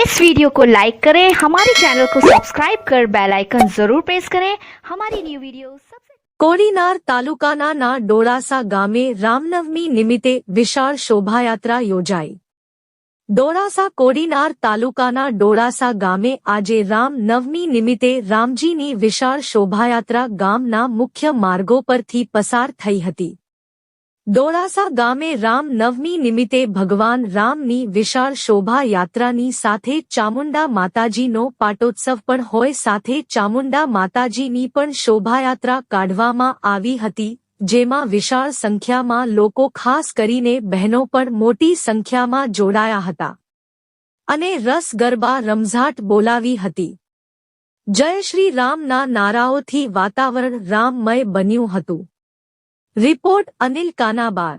इस वीडियो को लाइक करें, हमारे चैनल को सब्सक्राइब कर बेल आइकन जरूर प्रेस करें हमारी न्यू वीडियो सबसे। કોડીનાર તાલુકાના ડોળાસા ગામે રામનવમી નિમિત્તે વિશાળ શોભાયાત્રા યોજાઈ। ડોળાસા કોડીનાર તાલુકાના ડોળાસા ગામે આજે રામનવમી નિમિત્તે રામજીની વિશાળ શોભાયાત્રા ગામના મુખ્ય માર્ગો પરથી પસાર થઈ હતી। ડોળાસા ગામે રામનવમી નિમિત્તે ભગવાન રામની વિશાળ શોભાયાત્રાની સાથે ચામુંડા માતાજીનો પાટોત્સવ પણ હોય, સાથે ચામુંડા માતાજીની પણ શોભાયાત્રા કાઢવામાં આવી હતી, જેમાં વિશાળ સંખ્યામાં લોકો, ખાસ કરીને બહેનો પણ મોટી સંખ્યામાં જોડાયા હતા અને રસ ગરબા રમઝાટ બોલાવી હતી। જય શ્રી રામના નારાઓથી વાતાવરણ રામમય બન્યું હતું। રિપોર્ટ અનિલ કાનાબાર।